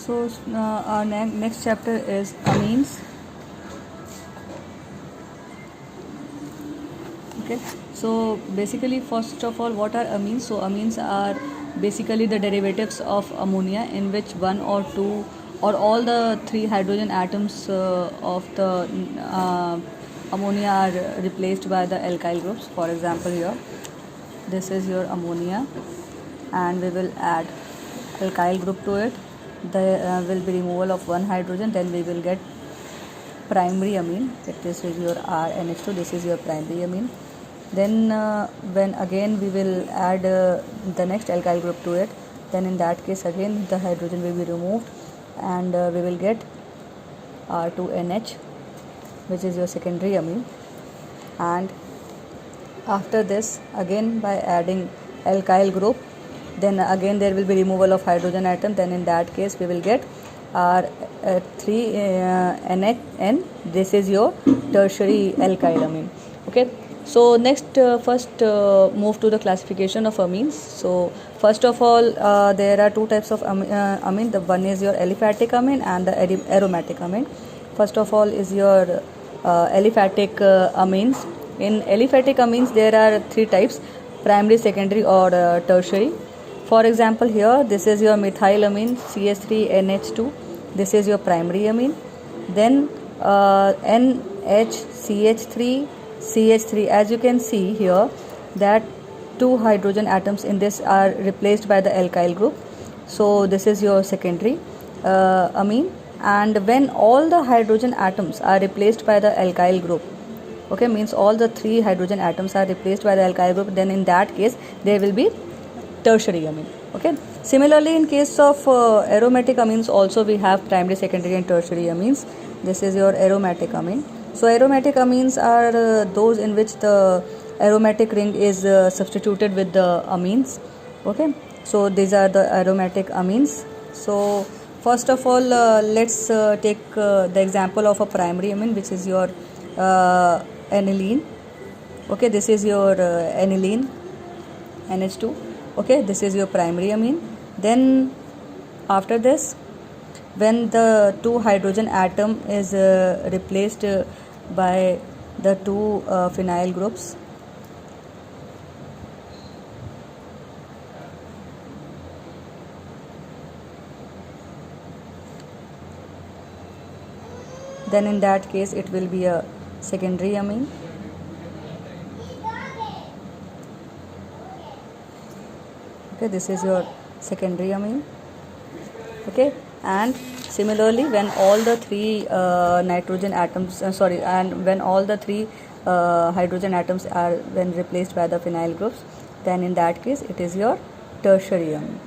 So our next chapter is amines. Okay, so basically first of all, what are amines? So amines are basically the derivatives of ammonia in which one or two or all the three hydrogen atoms of the ammonia are replaced by the alkyl groups. For example, here this is your ammonia and we will add alkyl group to it. There will be removal of one hydrogen, then we will get primary amine. This is your RNH2, this is your primary amine. Then when again we will add the next alkyl group to it, then in that case again the hydrogen will be removed and we will get R2NH, which is your secondary amine. And after this, again by adding alkyl group, then again there will be removal of hydrogen atom, then in that case we will get R3NHN. This is your tertiary alkyl amine. Okay, so next first move to the classification of amines. So first of all, there are two types of amine. The one is your aliphatic amine and the aromatic amine. First of all is your aliphatic amines. In aliphatic amines there are three types: primary, secondary or tertiary. For example, here this is your methylamine CH3NH2. This is your primary amine. Then NHCH3CH3. As you can see here, that two hydrogen atoms in this are replaced by the alkyl group. So this is your secondary amine. And when all the hydrogen atoms are replaced by the alkyl group, okay, means all the three hydrogen atoms are replaced by the alkyl group, then in that case there will be tertiary amine. Okay, similarly in case of aromatic amines also we have primary, secondary and tertiary amines. This is your aromatic amine. So aromatic amines are those in which the aromatic ring is substituted with the amines. Okay, so these are the aromatic amines. So first of all, let's take the example of a primary amine, which is your aniline. Okay, this is your aniline NH2. Okay, this is your primary amine. Then after this, when the two hydrogen atom is replaced by the two phenyl groups, then in that case it will be a secondary amine. Okay, this is your secondary amine. Okay, and similarly when all the three nitrogen atoms and when all the three hydrogen atoms are when replaced by the phenyl groups, then in that case it is your tertiary amine.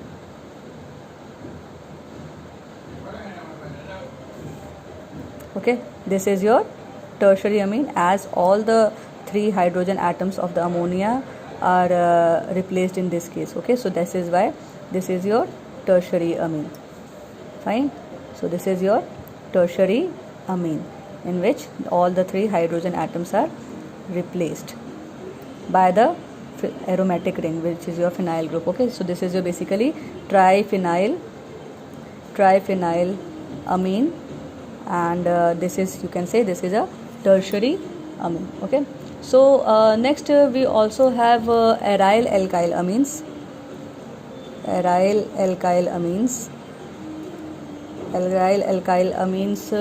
Okay, this is your tertiary amine, as all the three hydrogen atoms of the ammonia are replaced in this case. Okay, so this is why this is your tertiary amine. Fine, so this is your tertiary amine in which all the three hydrogen atoms are replaced by the aromatic ring, which is your phenyl group. Okay, so this is your basically triphenyl amine, and this is, you can say this is a tertiary amine. Okay, so next we also have aryl alkyl amines. Aryl alkyl amines.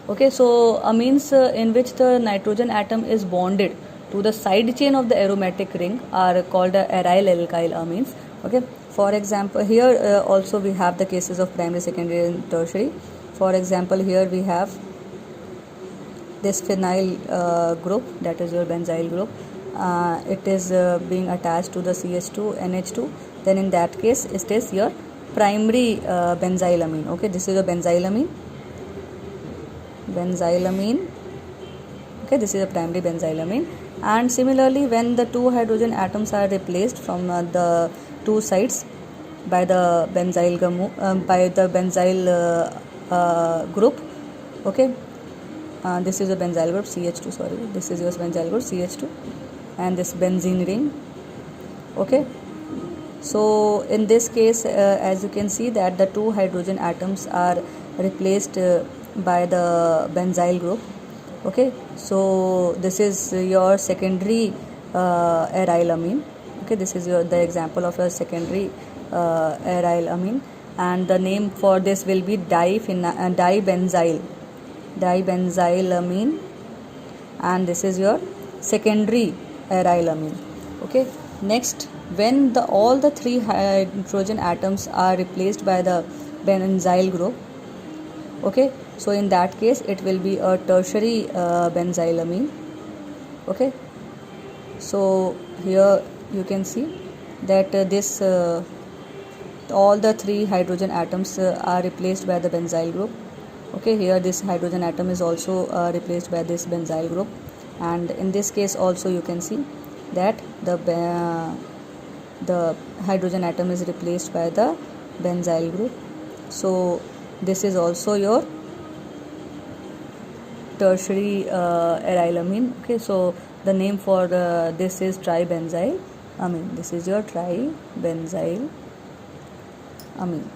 Okay, so amines in which the nitrogen atom is bonded to the side chain of the aromatic ring are called aryl alkyl amines. Okay, for example, here also we have the cases of primary, secondary and tertiary. For example, here we have this phenyl group, that is your benzyl group. It is being attached to the CH2NH2. Then in that case it is your primary benzylamine. Okay, this is a benzylamine. Okay, this is a primary benzylamine. And similarly, when the two hydrogen atoms are replaced from the two sides by the benzyl group. Okay, this is a benzyl group CH2. Sorry, this is your benzyl group CH2, and this benzene ring. Okay, So in this case, as you can see that the two hydrogen atoms are replaced by the benzyl group. Okay, so this is your secondary aryl amine. Okay, this is the example of a secondary aryl amine, and the name for this will be dibenzylamine, and this is your secondary aryl amine. Okay, next, when all the three hydrogen atoms are replaced by the benzyl group, okay, so in that case it will be a tertiary benzylamine. Okay, so here you can see that this all the three hydrogen atoms are replaced by the benzyl group. Okay, here this hydrogen atom is also replaced by this benzyl group, and in this case also you can see that the hydrogen atom is replaced by the benzyl group. So this is also your tertiary aryl amine. Okay, so the name for this is tribenzyl amine. This is your tribenzyl amine.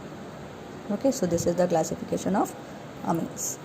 Okay, so this is the classification of amines.